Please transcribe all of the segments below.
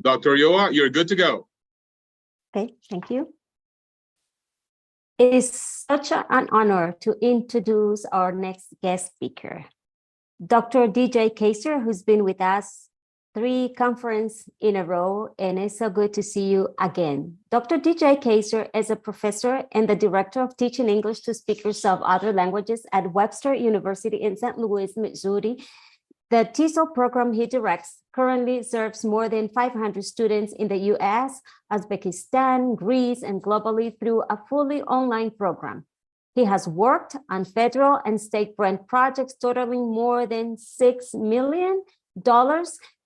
Dr. Yoa, you're good to go. Okay, thank you. It is such an honor to introduce our next guest speaker, Dr. DJ Kaiser, who's been with us 3 conferences in a row, and it's so good to see you again. Dr. DJ Kaiser is a professor and the director of teaching English to speakers of other languages at Webster University in St. Louis, Missouri. The TESOL program he directs currently serves more than 500 students in the US, Uzbekistan, Greece, and globally through a fully online program. He has worked on federal and state grant projects totaling more than $6 million,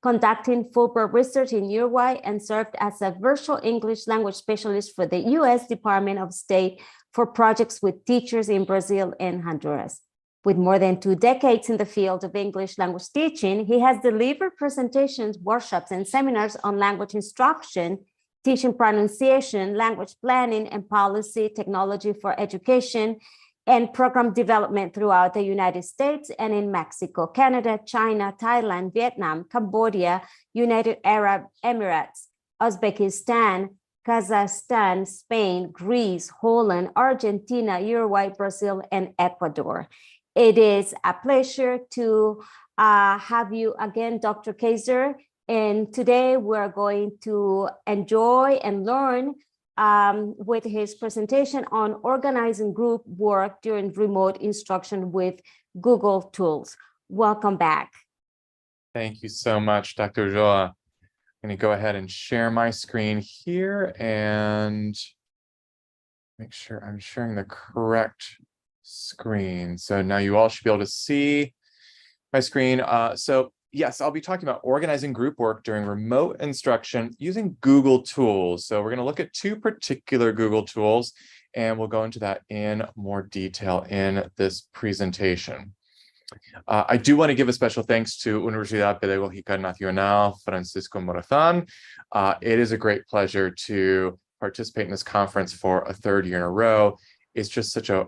conducting Fulbright research in Uruguay, and served as a virtual English language specialist for the US Department of State for projects with teachers in Brazil and Honduras. With more than 2 decades in the field of English language teaching, he has delivered presentations, workshops, and seminars on language instruction, teaching pronunciation, language planning, and policy technology for education, and program development throughout the United States and in Mexico, Canada, China, Thailand, Vietnam, Cambodia, United Arab Emirates, Uzbekistan, Kazakhstan, Spain, Greece, Holland, Argentina, Uruguay, Brazil, and Ecuador. It is a pleasure to have you again, Dr. Kaiser. And today we're going to enjoy and learn with his presentation on organizing group work during remote instruction with Google tools. Welcome back. Thank you so much, Dr. Joa. I'm going to go ahead and share my screen here and make sure I'm sharing the correct screen. So now you all should be able to see my screen. So yes, I'll be talking about organizing group work during remote instruction using Google tools. So we're going to look at 2 particular Google tools, and we'll go into that in more detail in this presentation. I do want to give a special thanks to Universidad Pedagógica Nacional Francisco Morazán. It is a great pleasure to participate in this conference for a 3rd year in a row. It's just such a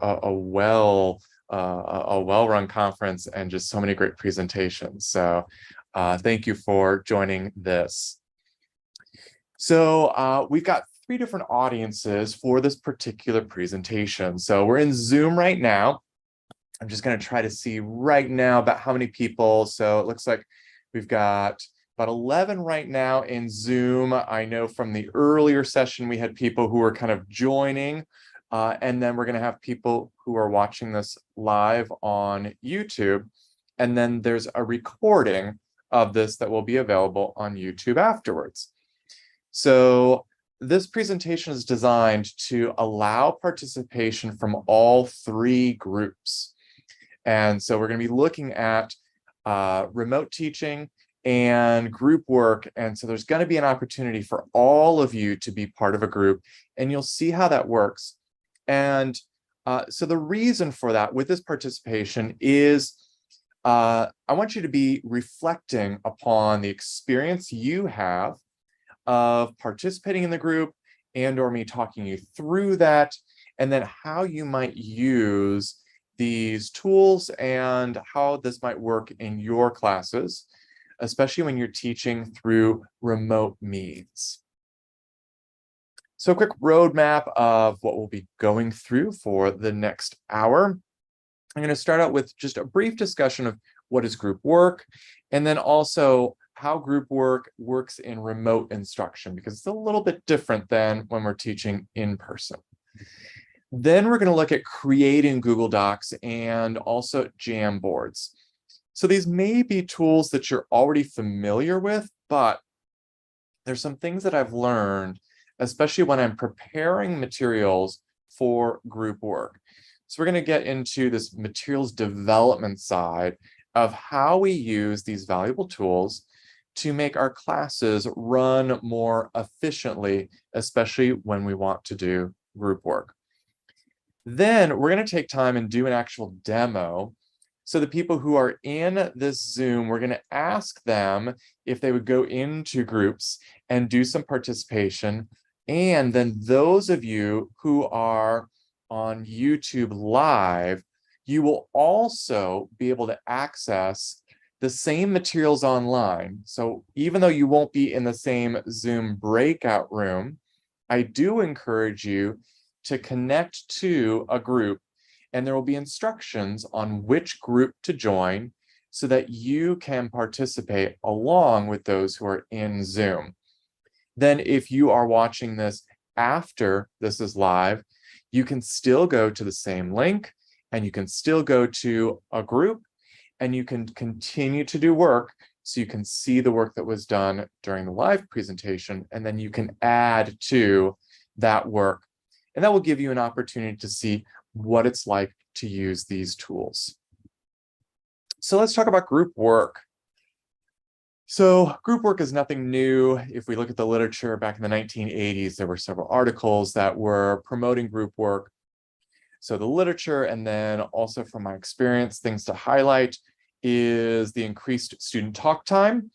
well-run conference and just so many great presentations. So thank you for joining this. So we've got 3 different audiences for this particular presentation. So we're in Zoom right now. I'm just going to try to see right now about how many people. So it looks like we've got about 11 right now in Zoom. I know from the earlier session, we had people who were kind of joining. And then we're going to have people who are watching this live on YouTube. And then there's a recording of this that will be available on YouTube afterwards. So this presentation is designed to allow participation from all 3 groups. And so we're going to be looking at remote teaching and group work. And so there's going to be an opportunity for all of you to be part of a group, and you'll see how that works. And so the reason for that with this participation is I want you to be reflecting upon the experience you have of participating in the group and or me talking you through that, and then how you might use these tools and how this might work in your classes, especially when you're teaching through remote means. So a quick roadmap of what we'll be going through for the next hour. I'm going to start out with just a brief discussion of what is group work, and then also how group work works in remote instruction, because it's a little bit different than when we're teaching in person. Then we're going to look at creating Google Docs and also Jamboards. So these may be tools that you're already familiar with, but there's some things that I've learned, especially when I'm preparing materials for group work. So we're going to get into this materials development side of how we use these valuable tools to make our classes run more efficiently, especially when we want to do group work. Then we're going to take time and do an actual demo. So the people who are in this Zoom, we're going to ask them if they would go into groups and do some participation. And then those of you who are on YouTube Live, you will also be able to access the same materials online. So even though you won't be in the same Zoom breakout room, I do encourage you to connect to a group, and there will be instructions on which group to join so that you can participate along with those who are in Zoom. Then if you are watching this after this is live, you can still go to the same link and you can still go to a group and you can continue to do work so you can see the work that was done during the live presentation, and then you can add to that work. And that will give you an opportunity to see what it's like to use these tools. So let's talk about group work. So group work is nothing new. If we look at the literature back in the 1980s, there were several articles that were promoting group work. So the literature, and then also from my experience, things to highlight is the increased student talk time.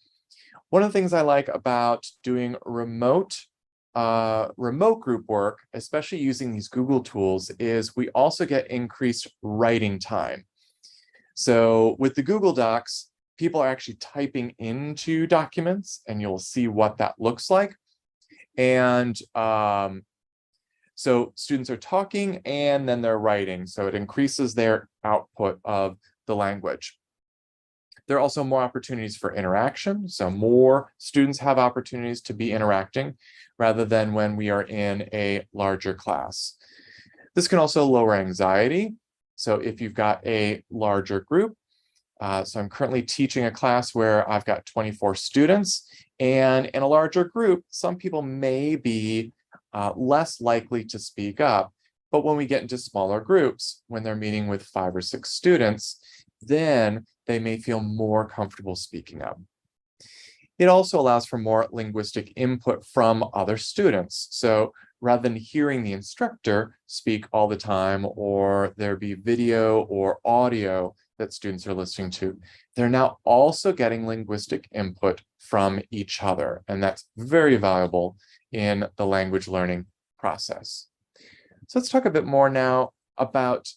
One of the things I like about doing remote group work, especially using these Google tools, is we also get increased writing time. So with the Google Docs, people are actually typing into documents, and you'll see what that looks like. And so students are talking and then they're writing, so it increases their output of the language. There are also more opportunities for interaction, so more students have opportunities to be interacting rather than when we are in a larger class. This can also lower anxiety. So if you've got a larger group, so I'm currently teaching a class where I've got 24 students, and in a larger group, some people may be less likely to speak up. But when we get into smaller groups, when they're meeting with 5 or 6 students, then they may feel more comfortable speaking up. It also allows for more linguistic input from other students. So rather than hearing the instructor speak all the time, or there be video or audio that students are listening to, they're now also getting linguistic input from each other. And that's very valuable in the language learning process. So let's talk a bit more now about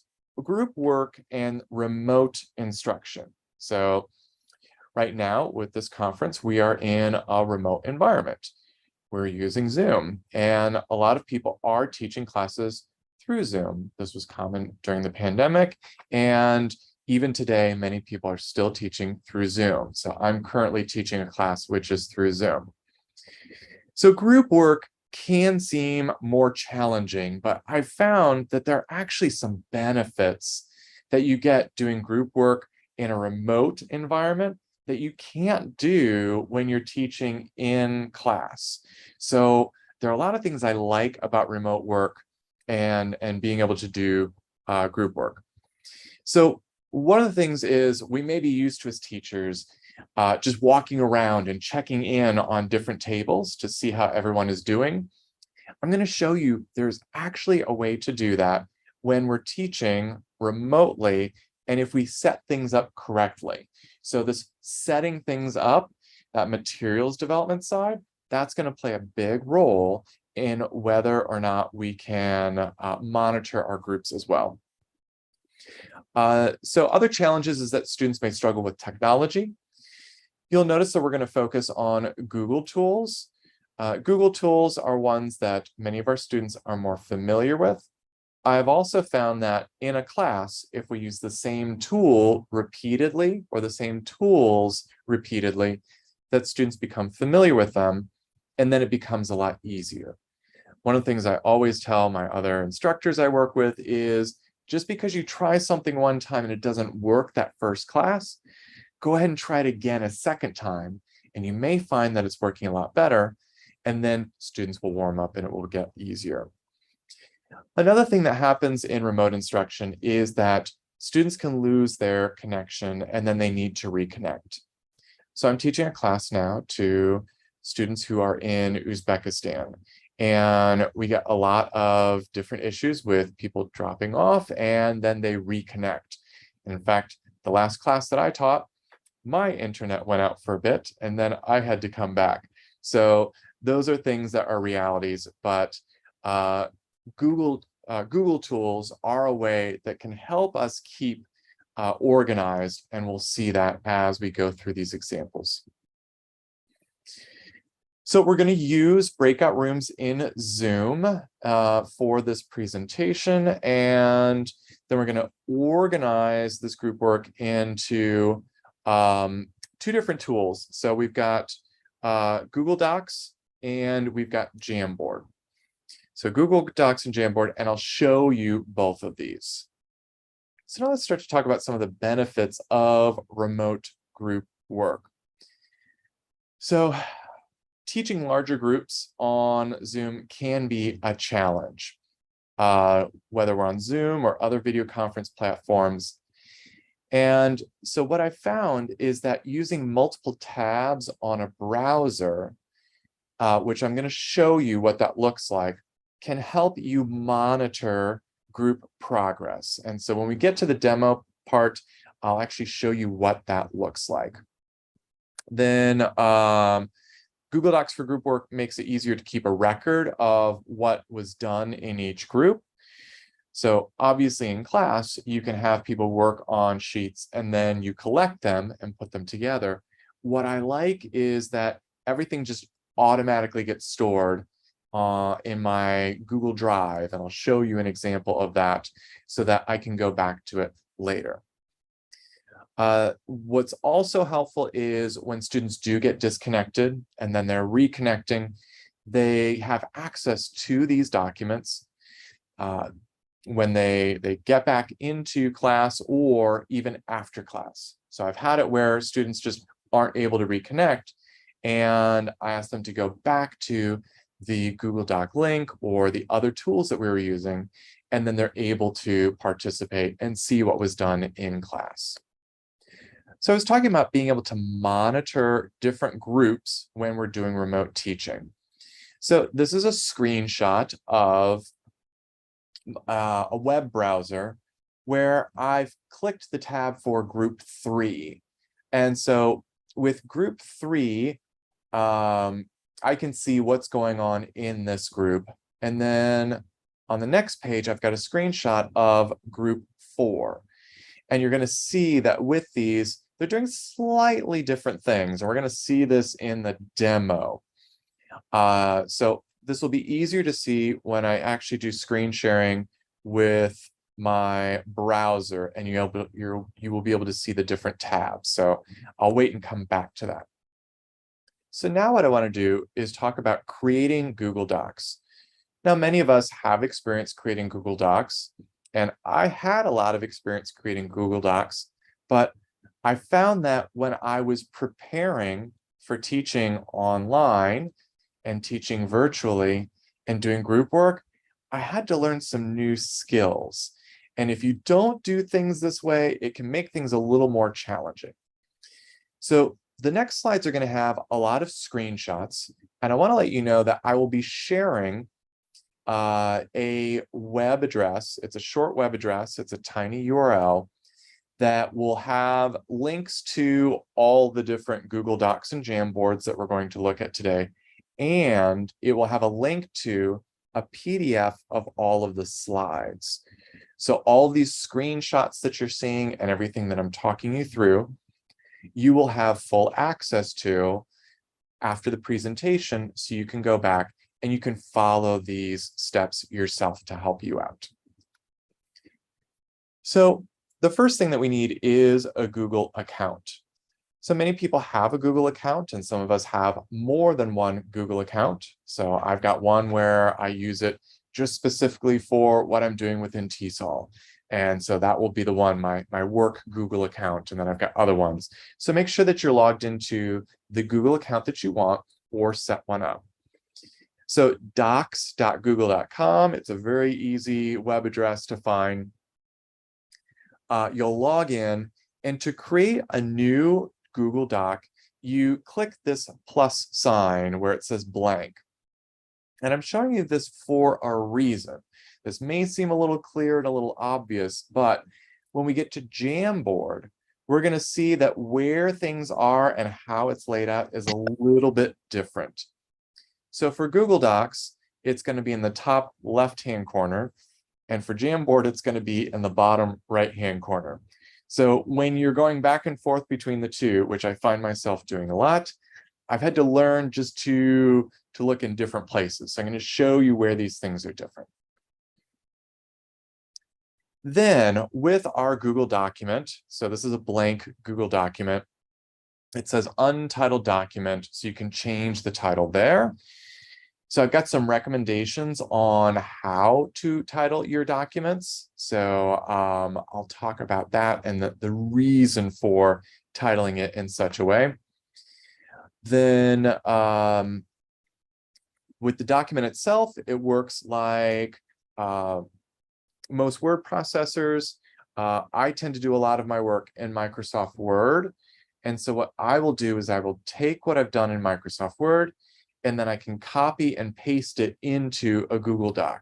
group work and remote instruction. So right now with this conference, we are in a remote environment. We're using Zoom, and a lot of people are teaching classes through Zoom. This was common during the pandemic, and even today, many people are still teaching through Zoom. So I'm currently teaching a class which is through Zoom. So group work can seem more challenging, but I've found that there are actually some benefits that you get doing group work in a remote environment that you can't do when you're teaching in class. So there are a lot of things I like about remote work and being able to do group work. So one of the things is we may be used to, as teachers, just walking around and checking in on different tables to see how everyone is doing. I'm going to show you there's actually a way to do that when we're teaching remotely, and if we set things up correctly. So this setting things up, that materials development side, that's going to play a big role in whether or not we can monitor our groups as well. So other challenges is that students may struggle with technology. You'll notice that we're going to focus on Google tools. Google tools are ones that many of our students are more familiar with. I've also found that in a class, if we use the same tool repeatedly or the same tools repeatedly, that students become familiar with them, and then it becomes a lot easier. One of the things I always tell my other instructors I work with is just because you try something one time and it doesn't work that first class, go ahead and try it again a second time, and you may find that it's working a lot better, and then students will warm up and it will get easier. Another thing that happens in remote instruction is that students can lose their connection and then they need to reconnect. So I'm teaching a class now to students who are in Uzbekistan, and we get a lot of different issues with people dropping off and then they reconnect. And in fact, the last class that I taught, my internet went out for a bit and then I had to come back. So those are things that are realities, but Google tools are a way that can help us keep organized, and we'll see that as we go through these examples. So we're going to use breakout rooms in Zoom for this presentation, and then we're going to organize this group work into two different tools. So we've got Google Docs and we've got Jamboard. So Google Docs and Jamboard, and I'll show you both of these. So now let's start to talk about some of the benefits of remote group work. So teaching larger groups on Zoom can be a challenge, whether we're on Zoom or other video conference platforms. And so what I found is that using multiple tabs on a browser, which I'm going to show you what that looks like, can help you monitor group progress. And so when we get to the demo part, I'll actually show you what that looks like. Then Google Docs for group work makes it easier to keep a record of what was done in each group. So obviously in class, you can have people work on sheets and then you collect them and put them together. What I like is that everything just automatically gets stored in my Google Drive, and I'll show you an example of that so that I can go back to it later. What's also helpful is when students do get disconnected and then they're reconnecting, they have access to these documents when they get back into class or even after class. So I've had it where students just aren't able to reconnect, and I ask them to go back to the Google Doc link or the other tools that we were using, and then they're able to participate and see what was done in class. So I was talking about being able to monitor different groups when we're doing remote teaching. So this is a screenshot of a web browser where I've clicked the tab for group 3. And so with group 3, I can see what's going on in this group. And then on the next page, I've got a screenshot of group 4. And you're going to see that with these, they're doing slightly different things. And we're going to see this in the demo. So this will be easier to see when I actually do screen sharing with my browser, and you will be able to see the different tabs. So I'll wait and come back to that. So now what I want to do is talk about creating Google Docs. Now, many of us have experience creating Google Docs, and I had a lot of experience creating Google Docs, but I found that when I was preparing for teaching online and teaching virtually and doing group work, I had to learn some new skills. And if you don't do things this way, it can make things a little more challenging. So the next slides are going to have a lot of screenshots, and I want to let you know that I will be sharing a web address. It's a short web address. It's a tiny URL that will have links to all the different Google Docs and Jamboards that we're going to look at today. And it will have a link to a PDF of all of the slides. So all these screenshots that you're seeing and everything that I'm talking you through, you will have full access to after the presentation, so you can go back and you can follow these steps yourself to help you out. So the first thing that we need is a Google account. So many people have a Google account, and some of us have more than one Google account. So I've got one where I use it just specifically for what I'm doing within TESOL. And so that will be the one, my work Google account, and then I've got other ones. So make sure that you're logged into the Google account that you want or set one up. So docs.google.com, it's a very easy web address to find. You'll log in, and to create a new Google Doc, you click this plus sign where it says blank. And I'm showing you this for a reason. This may seem a little clear and a little obvious, but when we get to Jamboard, we're going to see that where things are and how it's laid out is a little bit different. So for Google Docs, it's going to be in the top left-hand corner. And for Jamboard, it's going to be in the bottom right-hand corner. So when you're going back and forth between the two, which I find myself doing a lot, I've had to learn just to look in different places. So I'm going to show you where these things are different. Then with our Google document, so this is a blank Google document, it says untitled document, so you can change the title there. So I've got some recommendations on how to title your documents. So I'll talk about that and the reason for titling it in such a way. Then with the document itself, it works like most word processors. I tend to do a lot of my work in Microsoft Word. And so what I will do is I will take what I've done in Microsoft Word, and then I can copy and paste it into a Google Doc.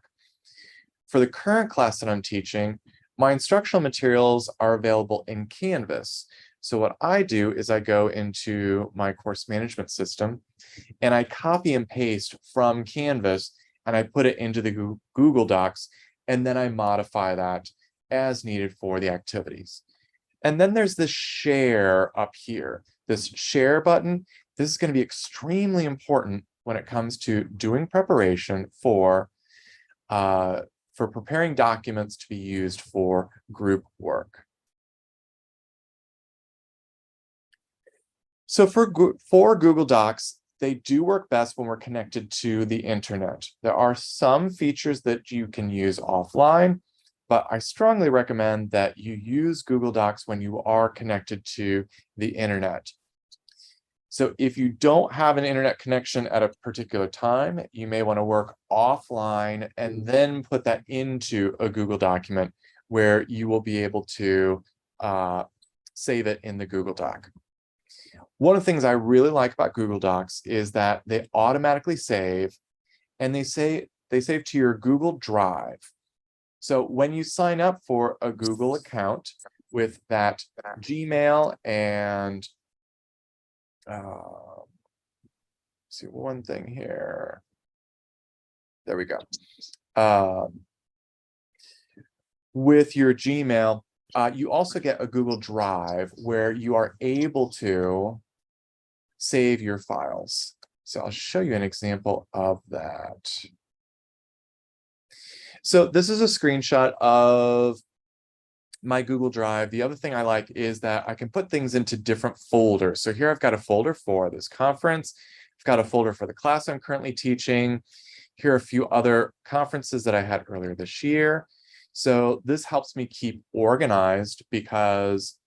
For the current class that I'm teaching, my instructional materials are available in Canvas. So what I do is I go into my course management system and I copy and paste from Canvas and I put it into the Google Docs, and then I modify that as needed for the activities. And then there's this share up here, this share button. This is going to be extremely important when it comes to doing preparation for preparing documents to be used for group work. So for Google Docs, they do work best when we're connected to the internet. There are some features that you can use offline, but I strongly recommend that you use Google Docs when you are connected to the internet. So if you don't have an internet connection at a particular time, you may want to work offline and then put that into a Google document where you will be able to save it in the Google Doc. One of the things I really like about Google Docs is that they automatically save, and they save to your Google Drive. So when you sign up for a Google account with that Gmail and see one thing here. There we go. With your Gmail, you also get a Google Drive where you are able to save your files. So I'll show you an example of that. So this is a screenshot of my Google Drive. The other thing I like is that I can put things into different folders. So here I've got a folder for this conference. I've got a folder for the class I'm currently teaching. Here are a few other conferences that I had earlier this year. So this helps me keep organized, because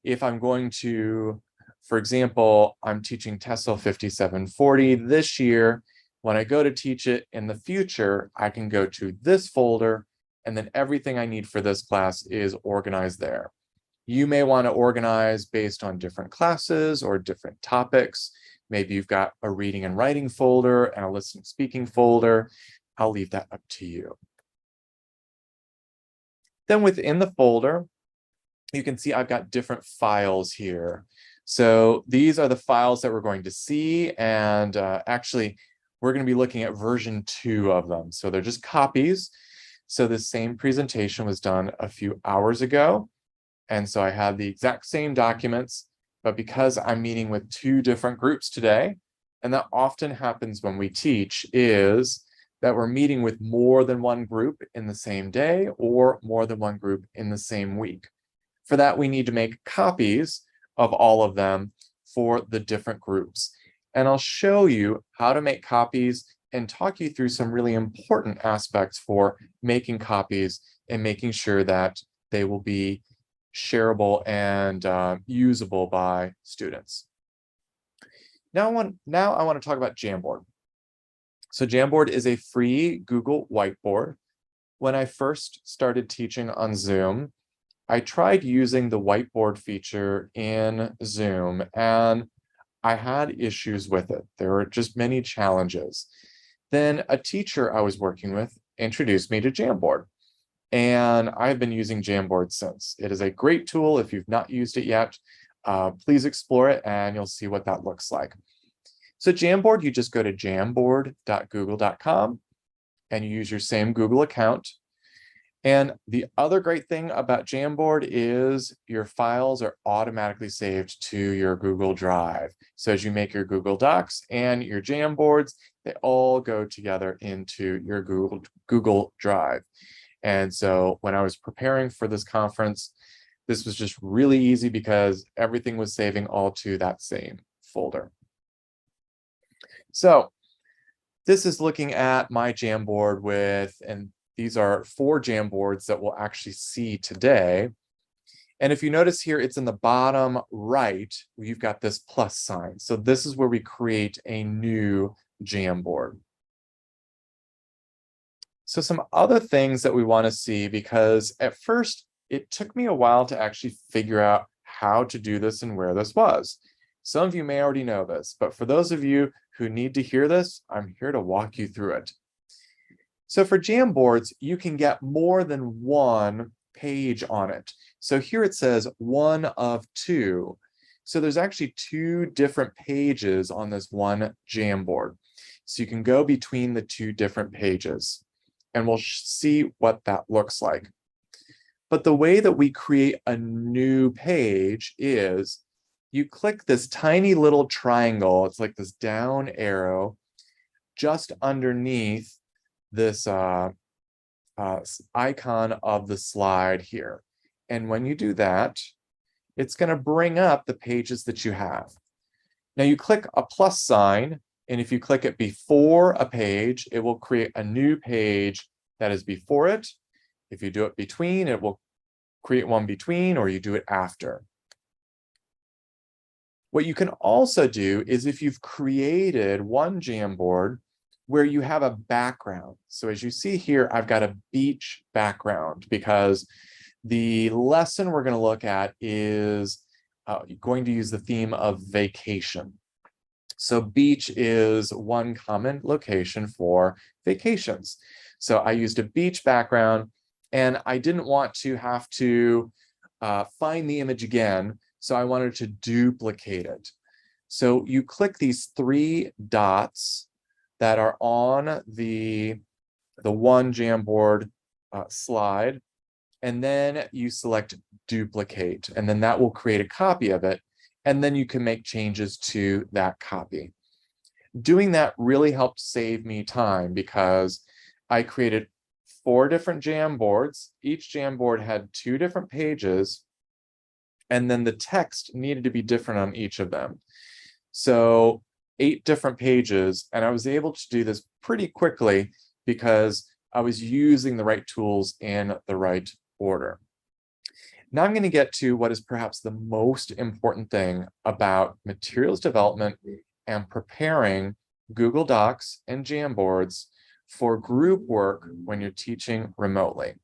if I'm going to, for example, I'm teaching TESOL 5740 this year. When I go to teach it in the future, I can go to this folder, and then everything I need for this class is organized there. You may want to organize based on different classes or different topics. Maybe you've got a reading and writing folder and a listening speaking folder. I'll leave that up to you. Then within the folder, you can see I've got different files here. So these are the files that we're going to see, and actually, we're going to be looking at version 2 of them. So they're just copies. So the same presentation was done a few hours ago. And so I have the exact same documents, but because I'm meeting with 2 different groups today, and that often happens when we teach, is that we're meeting with more than one group in the same day or more than one group in the same week. For that, we need to make copies of all of them for the different groups. And I'll show you how to make copies and talk you through some really important aspects for making copies and making sure that they will be shareable and usable by students. Now I want to talk about Jamboard. So Jamboard is a free Google Whiteboard. When I first started teaching on Zoom, I tried using the whiteboard feature in Zoom, and I had issues with it. There were just many challenges. Then a teacher I was working with introduced me to Jamboard, and I've been using Jamboard since. It is a great tool. If you've not used it yet, please explore it and you'll see what that looks like. So Jamboard, you just go to jamboard.google.com and you use your same Google account. And the other great thing about Jamboard is your files are automatically saved to your Google Drive. So as you make your Google Docs and your Jamboards, they all go together into your Google Drive. And so when I was preparing for this conference, this was just really easy because everything was saving all to that same folder. So this is looking at my Jamboard with, and these are 4 Jamboards that we'll actually see today. And if you notice here, it's in the bottom right, you've got this plus sign. So this is where we create a new Jamboard. So some other things that we want to see, because at first it took me a while to actually figure out how to do this and where this was. Some of you may already know this, but for those of you who need to hear this, I'm here to walk you through it. So for Jamboards, you can get more than one page on it. So here it says 1 of 2. So there's actually 2 different pages on this one Jamboard. So you can go between the 2 different pages, and we'll see what that looks like. But the way that we create a new page is you click this tiny little triangle. It's like this down arrow just underneath this icon of the slide here. And when you do that, it's going to bring up the pages that you have. Now you click a plus sign, and if you click it before a page, it will create a new page that is before it. If you do it between, it will create one between, or you do it after. What you can also do is if you've created one Jamboard where you have a background. So as you see here, I've got a beach background because the lesson we're going to look at is going to use the theme of vacation. So beach is one common location for vacations. So I used a beach background, and I didn't want to have to find the image again. So I wanted to duplicate it. So you click these 3 dots that are on the one Jamboard slide, and then you select duplicate, and then that will create a copy of it, and then you can make changes to that copy. Doing that really helped save me time because I created 4 different Jamboards. Each Jamboard had 2 different pages, and then the text needed to be different on each of them. So 8 different pages, and I was able to do this pretty quickly because I was using the right tools in the right order. Now I'm going to get to what is perhaps the most important thing about materials development and preparing Google Docs and Jamboards for group work when you're teaching remotely.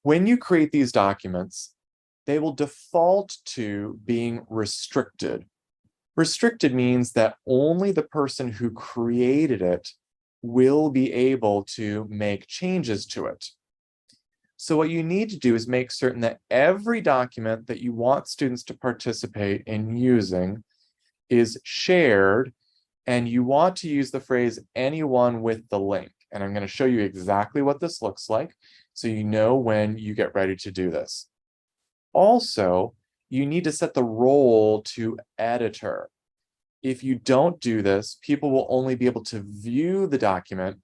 When you create these documents, they will default to being restricted. Restricted means that only the person who created it will be able to make changes to it. So what you need to do is make certain that every document that you want students to participate in using is shared, and you want to use the phrase anyone with the link. And I'm going to show you exactly what this looks like so you know when you get ready to do this. Also, you need to set the role to editor. If you don't do this, people will only be able to view the document,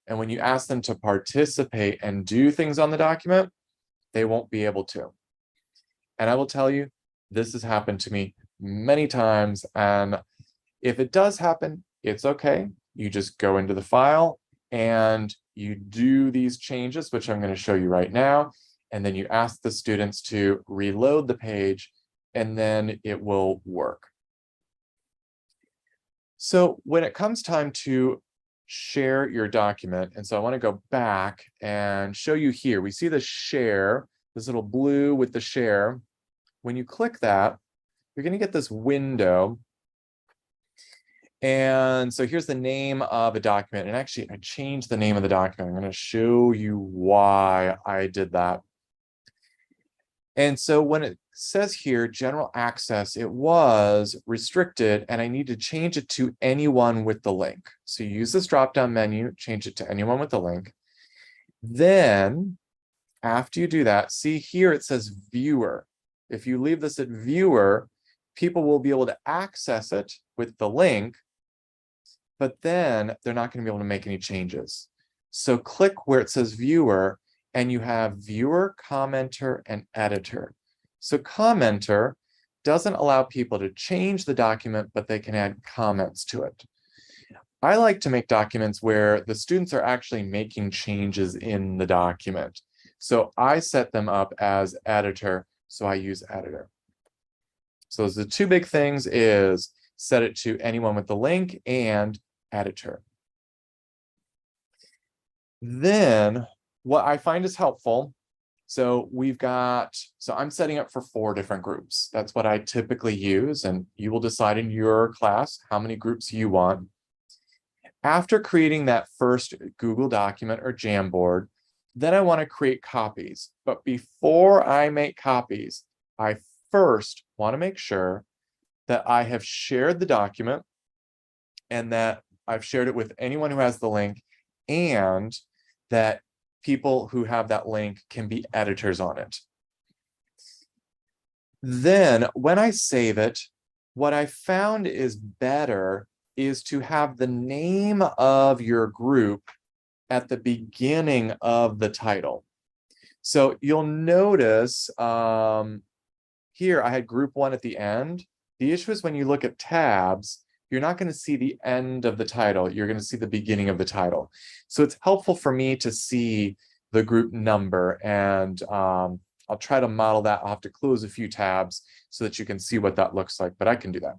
and when you ask them to participate and do things on the document, they won't be able to. And I will tell you, this has happened to me many times, and if it does happen, it's okay. You just go into the file and you do these changes, which I'm going to show you right now, and then you ask the students to reload the page, and then it will work. So when it comes time to share your document, and so I want to go back and show you here, we see the share, this little blue with the share. When you click that, you're going to get this window. And so here's the name of a document. And actually, I changed the name of the document. I'm going to show you why I did that. And so when it says here, general access, it was restricted, and I need to change it to anyone with the link. So you use this drop-down menu, change it to anyone with the link. Then After you do that, see here it says viewer. If you leave this at viewer, people will be able to access it with the link, but then they're not going to be able to make any changes. So click where it says viewer, and you have viewer, commenter, and editor. So commenter doesn't allow people to change the document, but they can add comments to it. I like to make documents where the students are actually making changes in the document. So I set them up as editor, so I use editor. So the two big things is set it to anyone with the link and editor. Then what I find is helpful, so I'm setting up for 4 different groups. That's what I typically use, and you will decide in your class how many groups you want. After creating that first Google document or Jamboard, then I want to create copies. But before I make copies, I first want to make sure that I have shared the document and that I've shared it with anyone who has the link, and that people who have that link can be editors on it. Then when I save it, what I found is better is to have the name of your group at the beginning of the title. So you'll notice here I had group 1 at the end. The issue is when you look at tabs, you're not going to see the end of the title. You're going to see the beginning of the title. So it's helpful for me to see the group number, and I'll try to model that. I'll have to close a few tabs so that you can see what that looks like, but I can do that.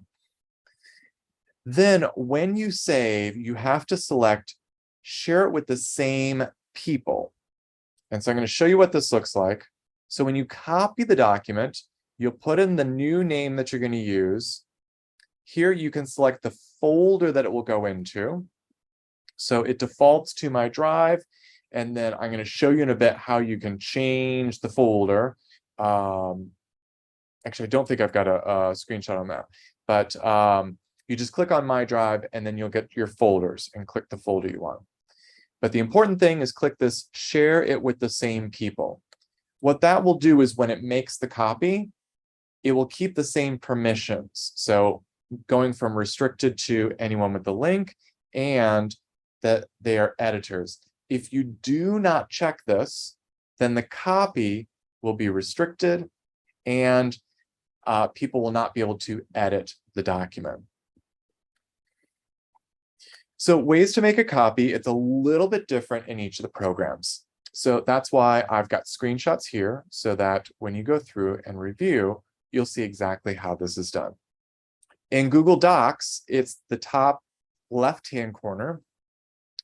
Then when you save, you have to select share it with the same people. And so I'm going to show you what this looks like. So when you copy the document, you'll put in the new name that you're going to use. Here you can select the folder that it will go into. So it defaults to my drive, and then I'm going to show you in a bit how you can change the folder. Actually, I don't think I've got a screenshot on that, but you just click on my drive and then you'll get your folders and click the folder you want. But the important thing is click this share it with the same people. What that will do is when it makes the copy, it will keep the same permissions. So going from restricted to anyone with the link, and that they are editors. If you do not check this, then the copy will be restricted and people will not be able to edit the document. So ways to make a copy, it's a little bit different in each of the programs. So that's why I've got screenshots here, so that when you go through and review, you'll see exactly how this is done. In Google Docs, it's the top left-hand corner.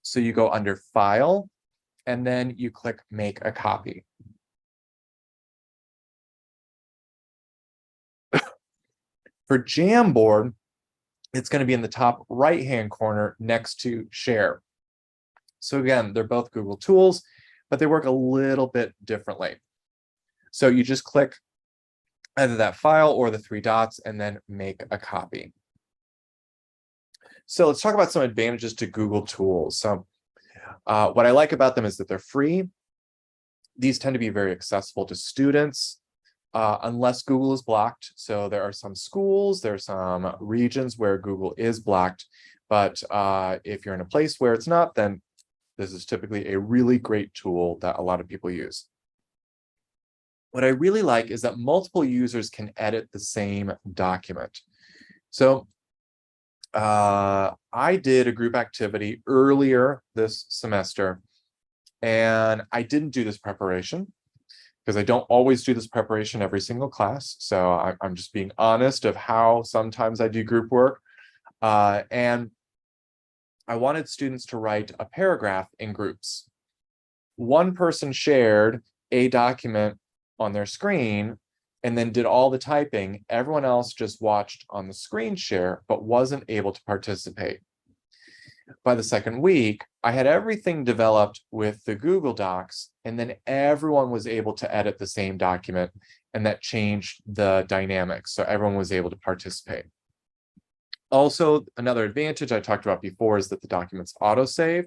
So you go under File, and then you click Make a Copy. For Jamboard, it's going to be in the top right-hand corner next to Share. So again, they're both Google tools, but they work a little bit differently. So you just click either that file or the 3 dots and then make a copy. So let's talk about some advantages to Google tools. So what I like about them is that they're free. These tend to be very accessible to students, unless Google is blocked. So there are some schools, there are some regions where Google is blocked, but if you're in a place where it's not, then this is typically a really great tool that a lot of people use. What I really like is that multiple users can edit the same document. So I did a group activity earlier this semester, and I didn't do this preparation because I don't always do this preparation every single class. So I'm just being honest of how sometimes I do group work. And I wanted students to write a paragraph in groups. One person shared a document on their screen and then did all the typing. Everyone else just watched on the screen share, but wasn't able to participate. By the second week, I had everything developed with the Google Docs, and then everyone was able to edit the same document, and that changed the dynamics. So everyone was able to participate. Also, another advantage I talked about before is that the documents autosave.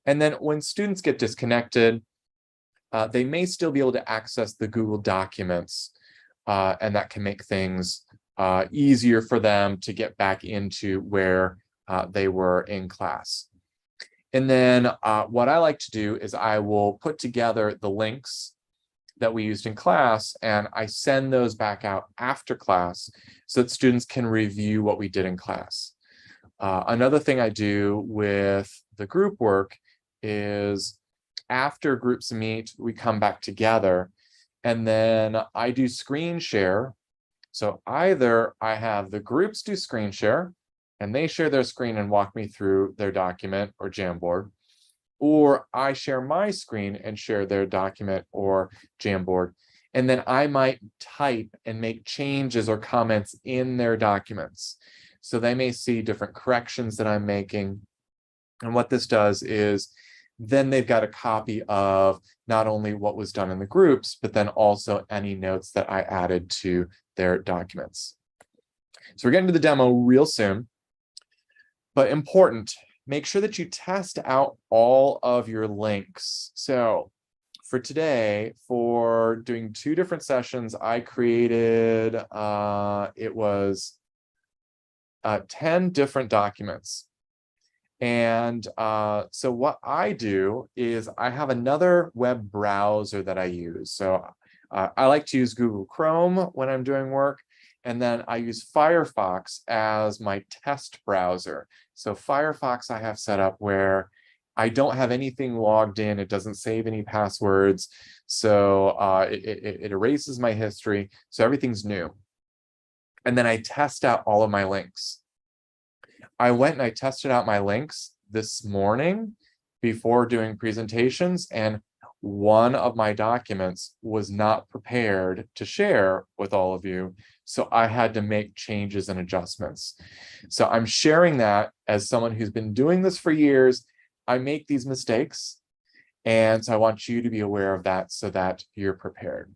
And then when students get disconnected, they may still be able to access the Google Documents, and that can make things easier for them to get back into where they were in class. And then what I like to do is I will put together the links that we used in class, and I send those back out after class so that students can review what we did in class. Another thing I do with the group work is after groups meet, we come back together, and then I do screen share. So either I have the groups do screen share and they share their screen and walk me through their document or Jamboard, or I share my screen and share their document or Jamboard. And then I might type and make changes or comments in their documents. So they may see different corrections that I'm making. And what this does is then they've got a copy of not only what was done in the groups, but then also any notes that I added to their documents. So we're getting to the demo real soon, but important, make sure that you test out all of your links. So for today, for doing 2 different sessions, I created, it was 10 different documents. And so what I do is I have another web browser that I use. So I like to use Google Chrome when I'm doing work, and then I use Firefox as my test browser. So Firefox I have set up where I don't have anything logged in. It doesn't save any passwords. So it erases my history. So everything's new. And then I test out all of my links. I went and I tested out my links this morning before doing presentations, and one of my documents was not prepared to share with all of you. So I had to make changes and adjustments. So I'm sharing that as someone who's been doing this for years. I make these mistakes, and so I want you to be aware of that so that you're prepared.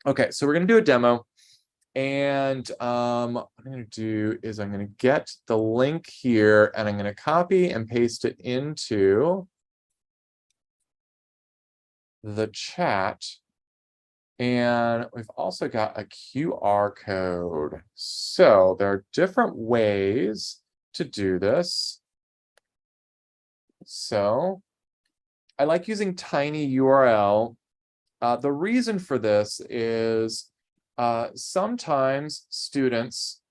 Okay, so we're going to do a demo. And what I'm going to do is I'm going to get the link here, and I'm going to copy and paste it into the chat. And we've also got a QR code. So there are different ways to do this. So I like using tinyURL. The reason for this is sometimes students,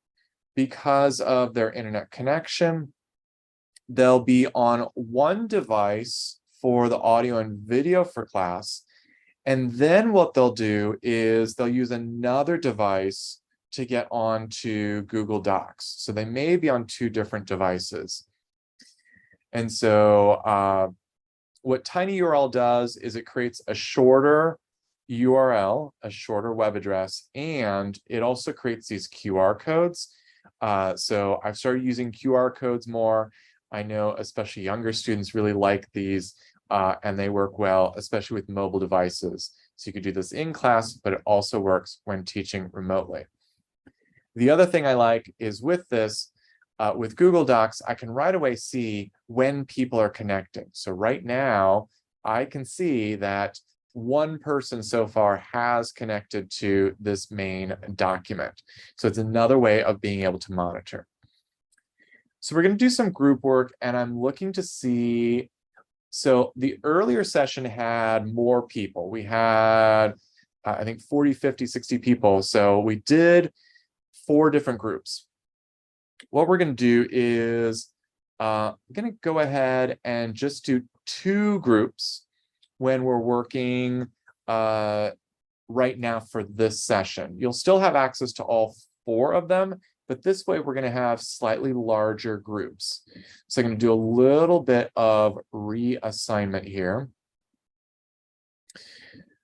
because of their internet connection, they'll be on one device for the audio and video for class. And then what they'll do is they'll use another device to get onto Google Docs. So they may be on 2 different devices. And so what tinyURL does is it creates a shorter URL, a shorter web address, and it also creates these QR codes. So I've started using QR codes more. I know especially younger students really like these, and they work well, especially with mobile devices. So you could do this in class, but it also works when teaching remotely. The other thing I like is with this, with Google Docs, I can right away see when people are connecting. So right now, I can see that one person so far has connected to this main document. So it's another way of being able to monitor. So we're going to do some group work, and I'm looking to see. So the earlier session had more people. We had, I think, 40, 50, 60 people. So we did 4 different groups. What we're going to do is I'm going to go ahead and just do 2 groups when we're working right now for this session. You'll still have access to all 4 of them, but this way we're going to have slightly larger groups. So I'm going to do a little bit of reassignment here.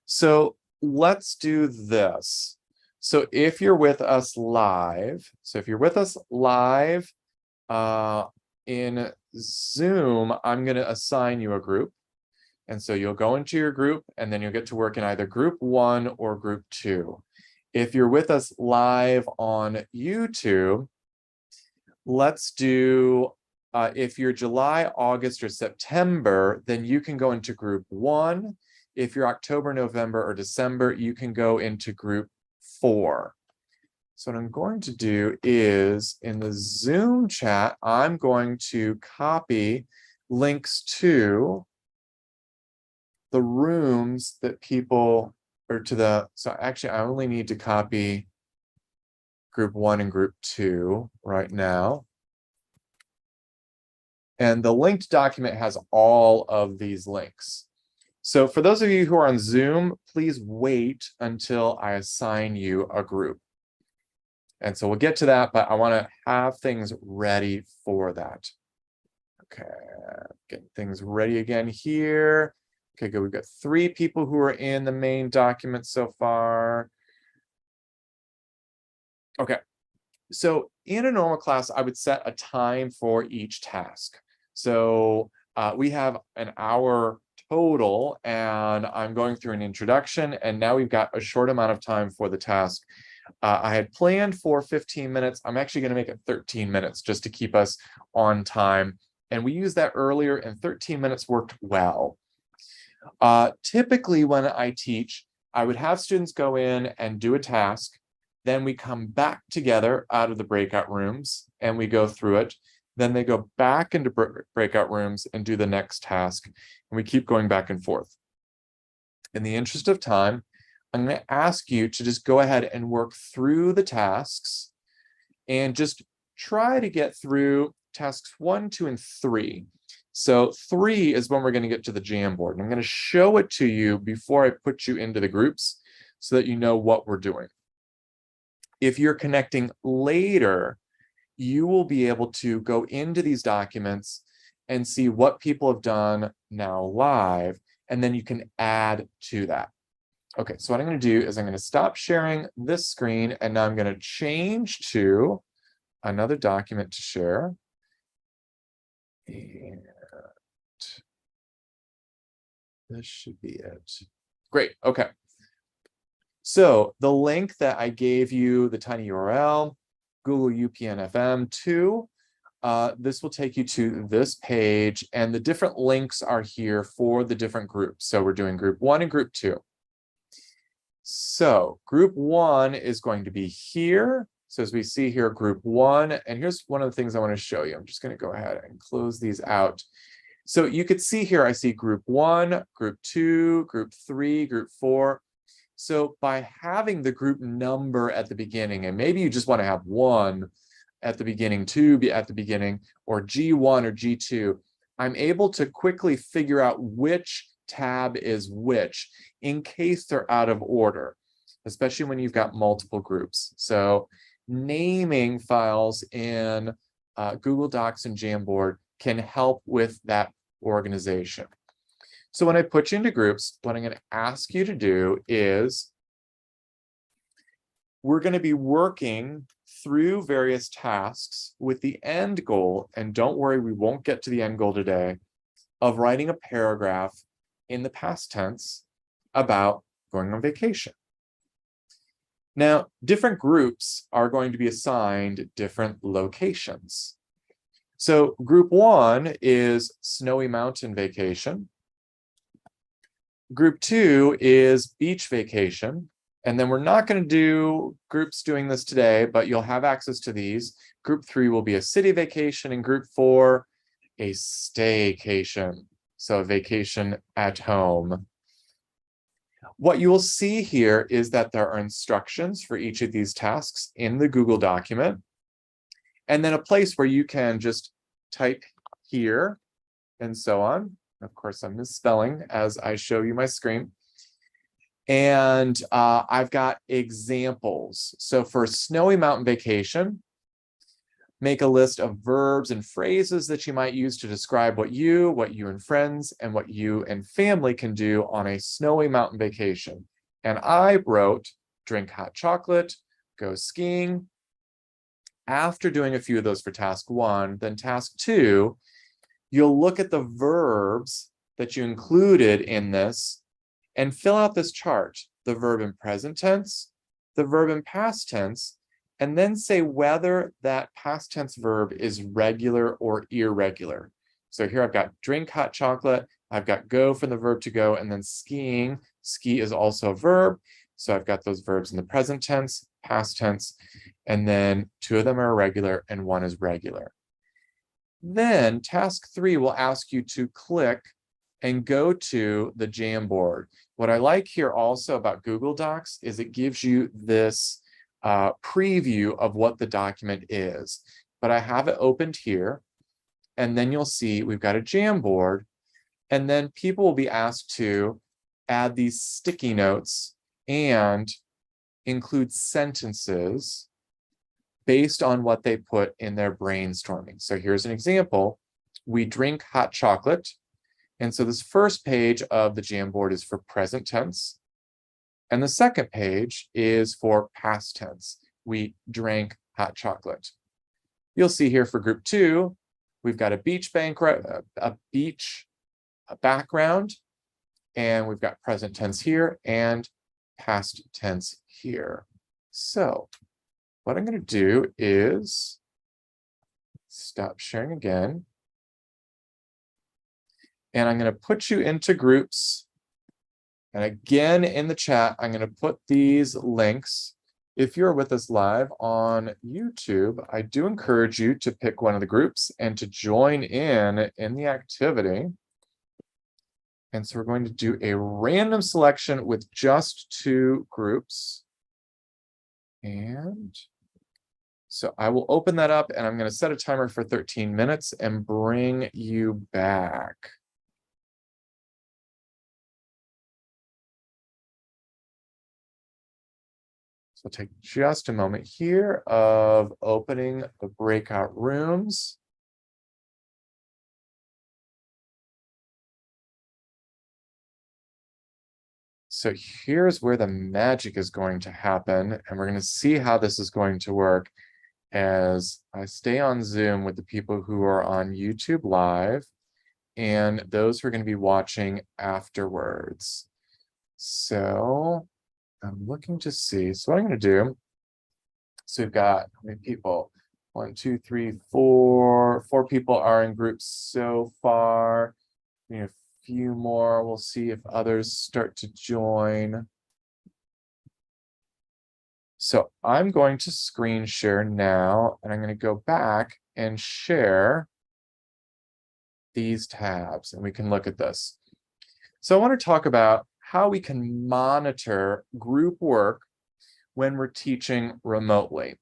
So let's do this. So if you're with us live, in Zoom, I'm going to assign you a group. And so you'll go into your group, and then you'll get to work in either group 1 or group 2. If you're with us live on YouTube, let's do If you're July, August, or September, then you can go into group 1. If you're October, November, or December, you can go into group 4. So what I'm going to do is in the Zoom chat, I'm going to copy links to the rooms that people, or to the, so actually I only need to copy group 1 and group 2 right now. And the linked document has all of these links. So for those of you who are on Zoom, please wait until I assign you a group. And so we'll get to that, but I want to have things ready for that. Okay, getting things ready again here. Okay, good. We've got 3 people who are in the main document so far. Okay, so in a normal class, I would set a time for each task. So we have an hour total, and I'm going through an introduction, and now we've got a short amount of time for the task. I had planned for 15 minutes. I'm actually going to make it 13 minutes just to keep us on time. And we used that earlier, and 13 minutes worked well. Typically, when I teach, I would have students go in and do a task. Then we come back together out of the breakout rooms and we go through it. Then they go back into breakout rooms and do the next task. And we keep going back and forth. In the interest of time, I'm going to ask you to just go ahead and work through the tasks and just try to get through tasks 1, 2, and 3. So 3 is when we're going to get to the Jamboard. And I'm going to show it to you before I put you into the groups so that you know what we're doing. If you're connecting later, you will be able to go into these documents and see what people have done now live, and then you can add to that. Okay, so what I'm going to do is I'm going to stop sharing this screen, and now I'm going to change to another document to share. And this should be it. Great, okay. So the link that I gave you, the tiny URL, Google UPnFM 2, this will take you to this page, and the different links are here for the different groups. So we're doing group 1 and group 2. So group 1 is going to be here. So as we see here, group 1, and here's one of the things I want to show you. I'm just going to go ahead and close these out. So you could see here, I see group 1, group 2, group 3, group 4. So by having the group number at the beginning, and maybe you just want to have 1 at the beginning, 2 at the beginning, or G1 or G2, I'm able to quickly figure out which tab is which in case they're out of order, especially when you've got multiple groups. So naming files in Google Docs and Jamboard can help with that organization. So when I put you into groups, what I'm going to ask you to do is we're going to be working through various tasks with the end goal, and don't worry, we won't get to the end goal today, of writing a paragraph in the past tense about going on vacation. Now, different groups are going to be assigned different locations. So group 1 is Snowy Mountain Vacation. Group 2 is beach vacation. And then we're not going to do groups doing this today, but you'll have access to these. Group 3 will be a city vacation, and group 4, a staycation. So a vacation at home. What you will see here is that there are instructions for each of these tasks in the Google document, and then a place where you can just type here and so on. Of course, I'm misspelling as I show you my screen. And I've got examples. So for Snowy Mountain Vacation, make a list of verbs and phrases that you might use to describe what you and friends, and what you and family can do on a snowy mountain vacation. And I wrote, drink hot chocolate, go skiing. After doing a few of those for task 1, then task 2, you'll look at the verbs that you included in this and fill out this chart, the verb in present tense, the verb in past tense, and then say whether that past tense verb is regular or irregular. So here I've got drink hot chocolate, I've got go for the verb to go, and then skiing. Ski is also a verb. So I've got those verbs in the present tense, past tense, and then 2 of them are irregular and 1 is regular. Then task 3 will ask you to click and go to the Jamboard. What I like here also about Google Docs is it gives you this preview of what the document is. But I have it opened here, and then you'll see we've got a Jamboard, and then people will be asked to add these sticky notes and include sentences based on what they put in their brainstorming. So here's an example. We drink hot chocolate. And so this first page of the Jamboard is for present tense. And the second page is for past tense. We drank hot chocolate. You'll see here for group 2, we've got a beach background, and we've got present tense here and past tense here. So what I'm going to do is stop sharing again. And I'm going to put you into groups. And again, in the chat, I'm going to put these links. If you're with us live on YouTube, I do encourage you to pick one of the groups and to join in the activity. And so we're going to do a random selection with just 2 groups. And so I will open that up, and I'm going to set a timer for 13 minutes and bring you back. So take just a moment here of opening the breakout rooms. So here's where the magic is going to happen, and we're going to see how this is going to work as I stay on Zoom with the people who are on YouTube Live and those who are going to be watching afterwards. So I'm looking to see. So what I'm going to do, so we've got how many people? 1, 2, 3, 4. 4 people are in groups so far. We need a few more. We'll see if others start to join. So I'm going to screen share now, and I'm going to go back and share these tabs, and we can look at this. So I want to talk about how we can monitor group work when we're teaching remotely.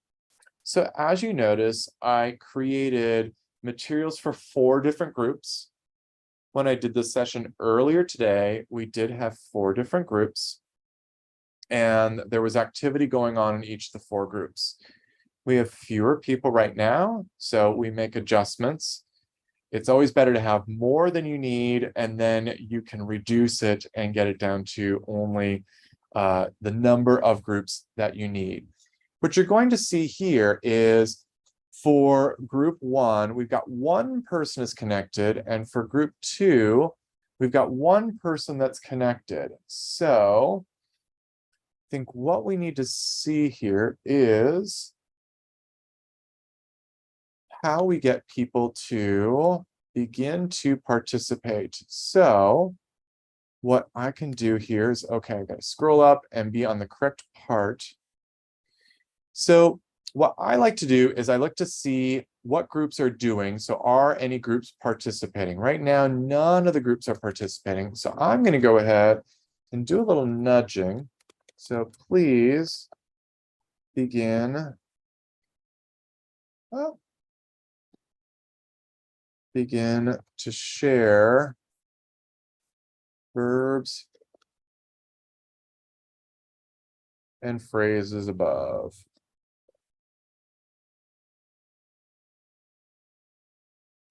So as you notice, I created materials for 4 different groups. When I did this session earlier today, we did have 4 different groups, and there was activity going on in each of the 4 groups. We have fewer people right now, so we make adjustments. It's always better to have more than you need, and then you can reduce it and get it down to only the number of groups that you need. What you're going to see here is for group 1, we've got 1 person is connected, and for group 2, we've got 1 person that's connected. So I think what we need to see here is how we get people to begin to participate. So what I can do here is, okay, I gotta scroll up and be on the correct part. So what I like to do is I look to see what groups are doing. So are any groups participating? Right now, none of the groups are participating. So I'm gonna go ahead and do a little nudging. So please begin. Oh. Begin to share verbs and phrases above.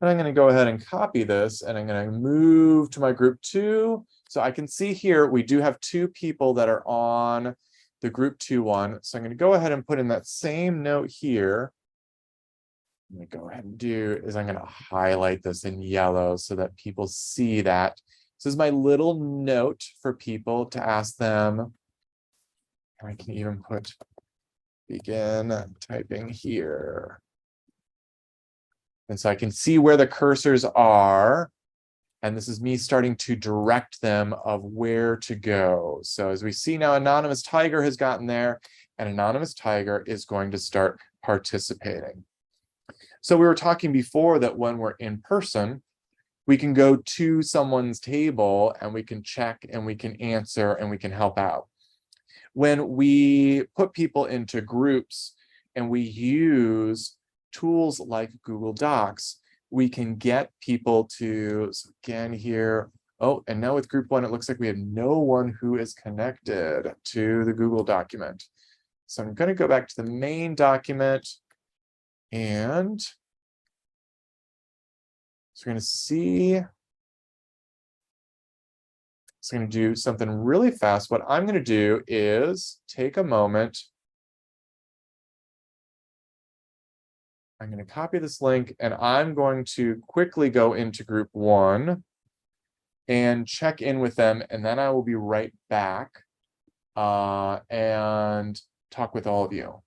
And I'm going to go ahead and copy this, and I'm going to move to my group 2. So I can see here we do have 2 people that are on the group 2 one. So I'm going to go ahead and put in that same note here. I'm going to go ahead and do is I'm going to highlight this in yellow so that people see that. This is my little note for people to ask them. I can even put begin typing here. And so I can see where the cursors are. And this is me starting to direct them of where to go. So as we see now, Anonymous Tiger has gotten there, and Anonymous Tiger is going to start participating. So we were talking before that when we're in person, we can go to someone's table and we can check and we can answer and we can help out. When we put people into groups and we use tools like Google Docs, we can get people to, so again here, oh, and now with group one, it looks like we have no one who is connected to the Google document. So I'm going to go back to the main document, and so we're going to see, it's going to do something really fast. What I'm going to do is take a moment. I'm going to copy this link, and I'm going to quickly go into group one and check in with them, and then I will be right back and talk with all of you.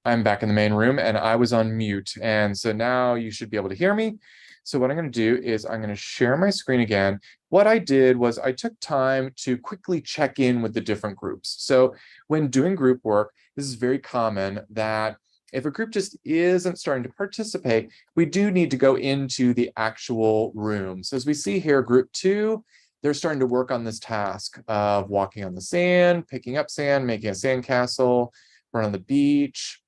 I'm back in the main room and I was on mute. And so now you should be able to hear me. So what I'm going to do is I'm going to share my screen again. What I did was I took time to quickly check in with the different groups. So when doing group work, this is very common that if a group just isn't starting to participate, we do need to go into the actual room. So as we see here, group two, they're starting to work on this task of walking on the sand, picking up sand, making a sandcastle, run on the beach,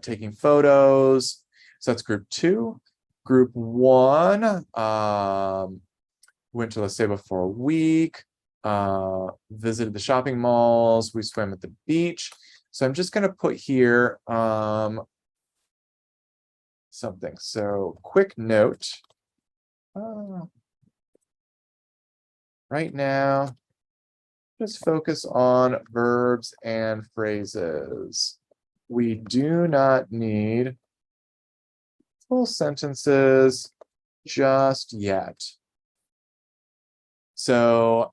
taking photos. So that's group two. Group one went to La Ceiba for a week, visited the shopping malls, we swam at the beach. So I'm just going to put here something. So quick note. Right now, just focus on verbs and phrases. We do not need full sentences just yet. So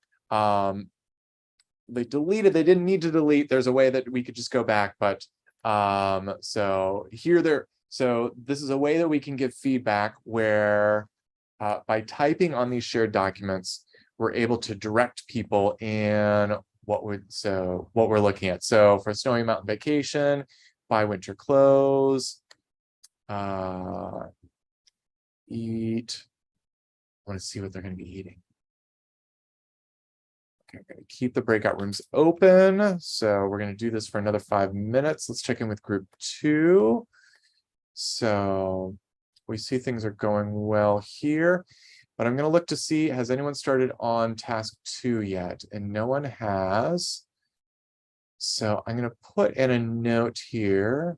they deleted, they didn't need to delete. There's a way that we could just go back, but so here there, so this is a way that we can give feedback where by typing on these shared documents, we're able to direct people in what we're looking at. So for Snowy Mountain Vacation, buy winter clothes, eat. I want to see what they're going to be eating. Okay, I'm going to keep the breakout rooms open. So we're going to do this for another 5 minutes. Let's check in with group two. So we see things are going well here. But I'm going to look to see, has anyone started on task 2 yet? And no one has. So I'm going to put in a note here.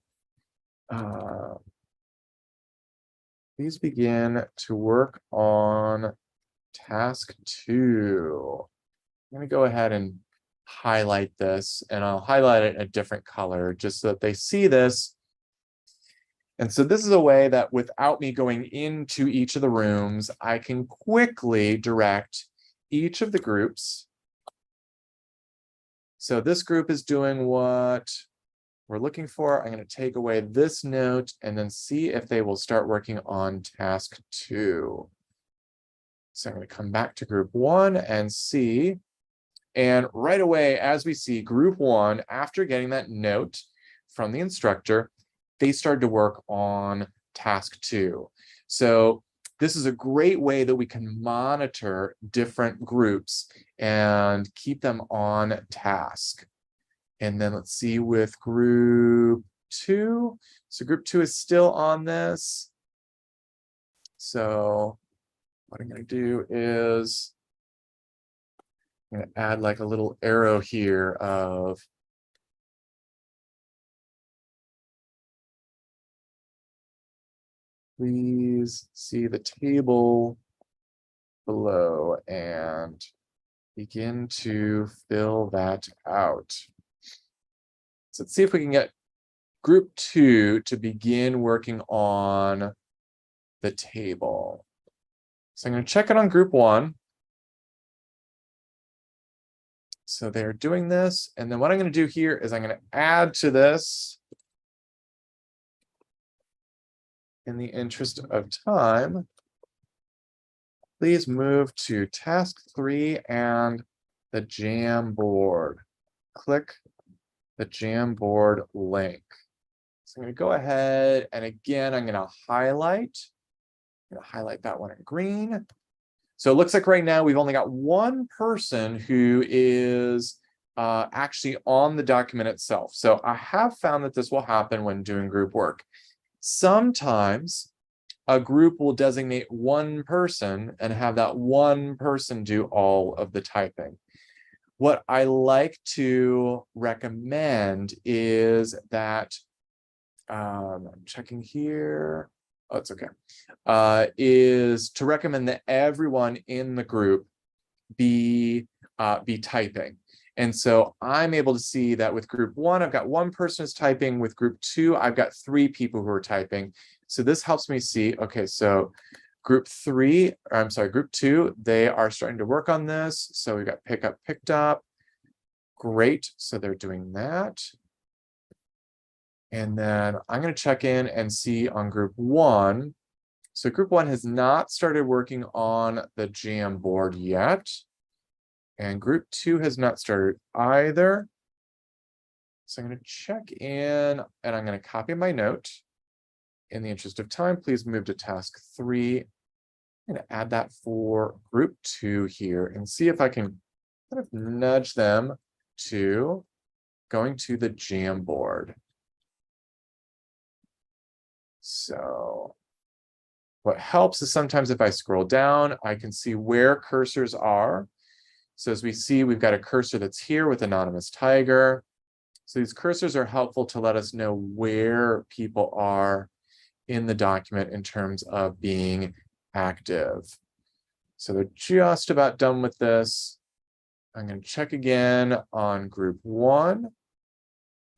Please begin to work on task 2. I'm going to go ahead and highlight this, and I'll highlight it in a different color just so that they see this. And so this is a way that without me going into each of the rooms, I can quickly direct each of the groups. So this group is doing what we're looking for. I'm going to take away this note and then see if they will start working on task 2. So I'm going to come back to group 1 and see And right away, as we see, group one, after getting that note from the instructor, they started to work on task two. So this is a great way that we can monitor different groups and keep them on task. And then let's see with group two. So group two is still on this. So what I'm going to do is I'm going to add like a little arrow here of please see the table below and begin to fill that out. So let's see if we can get group two to begin working on the table. So I'm going to check it on group one. So they're doing this. And then what I'm going to do here is I'm going to add to this in the interest of time. Please move to task 3 and the Jamboard. Click the Jamboard link. So I'm going to go ahead and again, I'm going to highlight that one in green. So it looks like right now we've only got one person who is actually on the document itself. So I have found that this will happen when doing group work. Sometimes a group will designate one person and have that one person do all of the typing. What I like to recommend is that, I'm checking here. Oh, it's okay. Is to recommend that everyone in the group be typing. And so I'm able to see that with group one, I've got one person is typing. With group two, I've got 3 people who are typing. So this helps me see, okay, so group two, they are starting to work on this. So we've got pick up, picked up. Great, so they're doing that. And then I'm going to check in and see on group one. So group one has not started working on the Jamboard yet. And group two has not started either. So I'm going to check in and I'm going to copy my note. In the interest of time, please move to task 3. I'm going to add that for group 2 here and see if I can kind of nudge them to going to the Jamboard. So what helps is sometimes if I scroll down, I can see where cursors are. So as we see, we've got a cursor that's here with Anonymous Tiger. So these cursors are helpful to let us know where people are in the document in terms of being active. So they're just about done with this. I'm going to check again on group 1.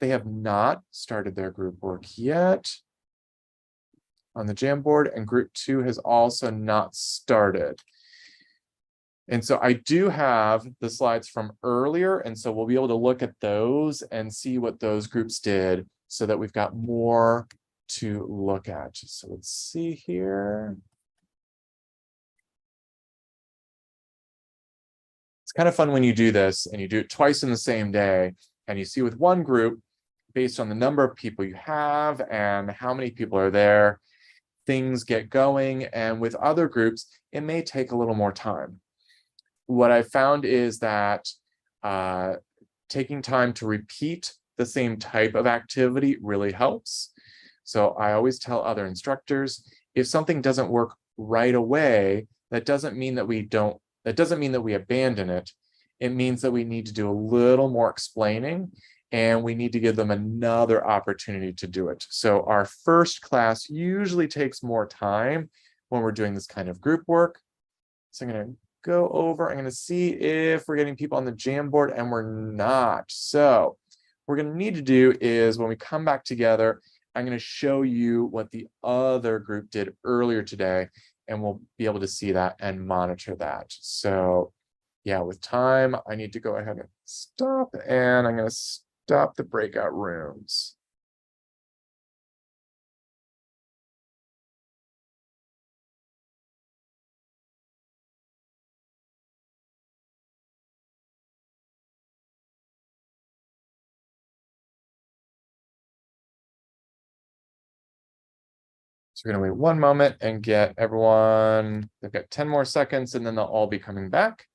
They have not started their group work yet on the Jamboard, and group 2 has also not started. And so I do have the slides from earlier, and so we'll be able to look at those and see what those groups did so that we've got more to look at. So let's see here. It's kind of fun when you do this and you do it twice in the same day, and you see with one group, based on the number of people you have and how many people are there, things get going, and with other groups, it may take a little more time. What I found is that taking time to repeat the same type of activity really helps. So I always tell other instructors, if something doesn't work right away, that doesn't mean that we abandon it. It means that we need to do a little more explaining, and we need to give them another opportunity to do it. So our first class usually takes more time when we're doing this kind of group work. So I'm going to go over, I'm going to see if we're getting people on the Jamboard, and we're not. So what we're going to need to do is when we come back together, I'm going to show you what the other group did earlier today, and we'll be able to see that and monitor that. So yeah, with time, I need to go ahead and stop, and I'm going to stop the breakout rooms. So we're going to wait one moment and get everyone. They've got 10 more seconds and then they'll all be coming back.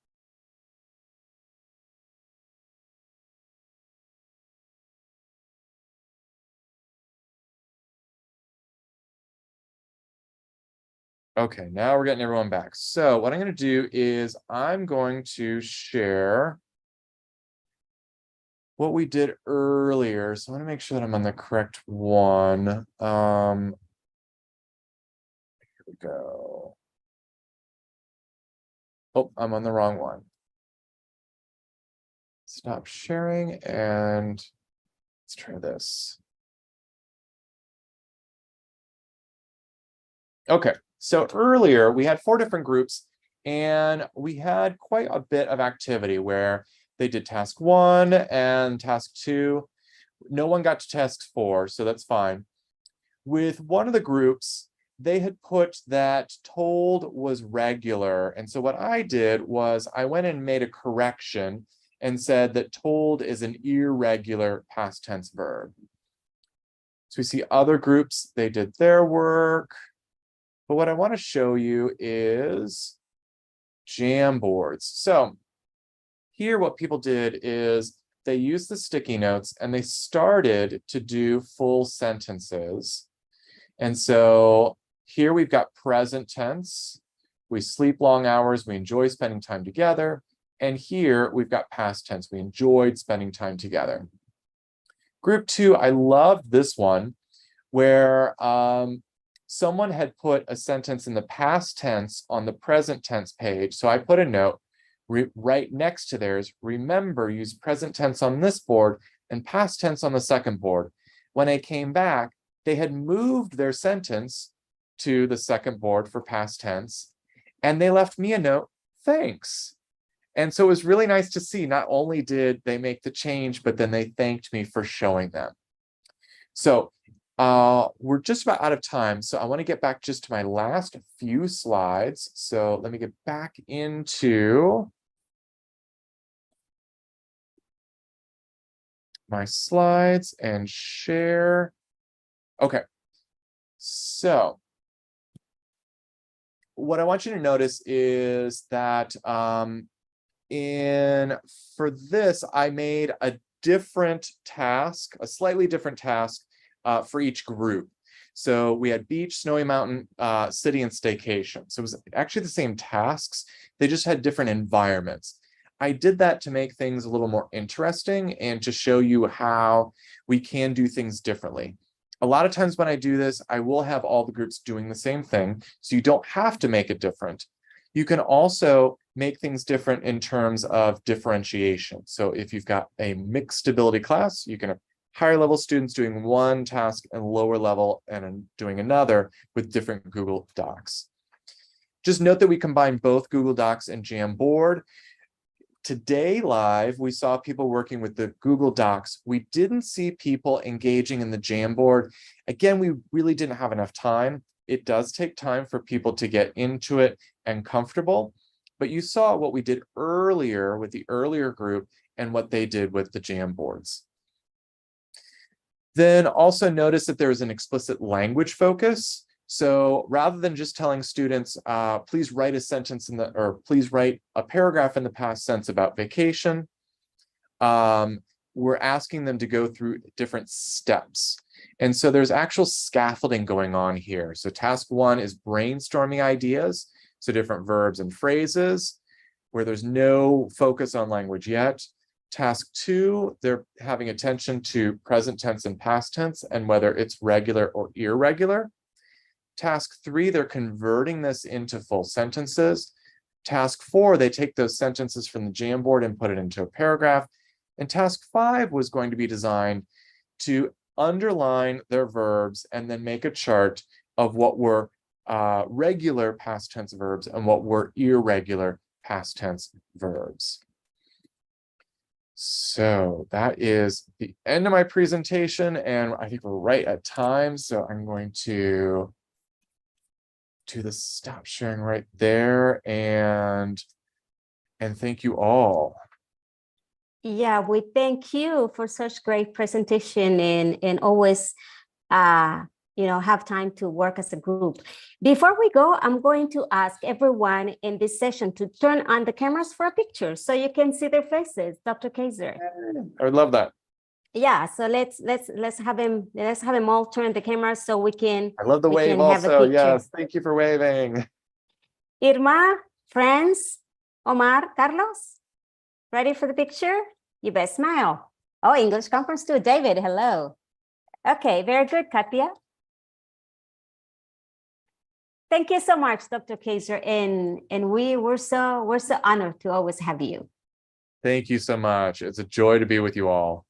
Okay, now we're getting everyone back. So what I'm going to do is I'm going to share what we did earlier. So I want to make sure that I'm on the correct one. Here we go. Oh, I'm on the wrong one. Stop sharing and let's try this. Okay, so earlier we had 4 different groups and we had quite a bit of activity where they did task 1 and task 2. No one got to task 4, so that's fine. With one of the groups, they had put that told was regular. And so what I did was I went and made a correction and said that told is an irregular past tense verb. So we see other groups, they did their work. But what I want to show you is Jamboards. So here what people did is they used the sticky notes and they started to do full sentences. And so here we've got present tense. We sleep long hours. We enjoy spending time together. And here we've got past tense. We enjoyed spending time together. Group 2, I loved this one where someone had put a sentence in the past tense on the present tense page. So I put a note right next to theirs. Remember, use present tense on this board and past tense on the second board. When I came back, they had moved their sentence to the second board for past tense, and they left me a note, thanks. And so it was really nice to see, not only did they make the change, but then they thanked me for showing them. So we're just about out of time. So I want to get back just to my last few slides. So let me get back into my slides and share. Okay, so what I want you to notice is that for this, I made a different task, a slightly different task for each group. So we had beach, snowy mountain, city, and staycation. So it was actually the same tasks. They just had different environments. I did that to make things a little more interesting and to show you how we can do things differently. A lot of times when I do this, I will have all the groups doing the same thing, so you don't have to make it different. You can also make things different in terms of differentiation. So if you've got a mixed ability class, you can have higher level students doing one task and lower level and doing another with different Google Docs. Just note that we combine both Google Docs and Jamboard. Today live, we saw people working with the Google Docs. We didn't see people engaging in the Jamboard. Again, we really didn't have enough time. It does take time for people to get into it and comfortable, but you saw what we did earlier with the earlier group and what they did with the Jamboards. Then also notice that there is an explicit language focus. So rather than just telling students, please write a sentence or please write a paragraph in the past tense about vacation, we're asking them to go through different steps. And so there's actual scaffolding going on here. So task 1 is brainstorming ideas, so different verbs and phrases, where there's no focus on language yet. Task 2, they're having attention to present tense and past tense and whether it's regular or irregular. Task 3, they're converting this into full sentences. Task 4, they take those sentences from the Jamboard and put it into a paragraph. And task 5 was going to be designed to underline their verbs and then make a chart of what were regular past tense verbs and what were irregular past tense verbs. So that is the end of my presentation, and I think we're right at time. So I'm going to do the stop sharing right there, and thank you all. Yeah, we thank you for such great presentation and always have time to work as a group. Before we go, I'm going to ask everyone in this session to turn on the cameras for a picture so you can see their faces. Dr. Kaiser. I would love that. Yeah, so let's have him all turn the camera so we can. I love the we wave can have a also. picture. Yes, thank you for waving. Irma, friends, Omar, Carlos, ready for the picture? You best smile. Oh, English conference too. David, hello. Okay, very good, Katia. Thank you so much, Dr. Kaiser, and we're so honored to always have you. Thank you so much. It's a joy to be with you all.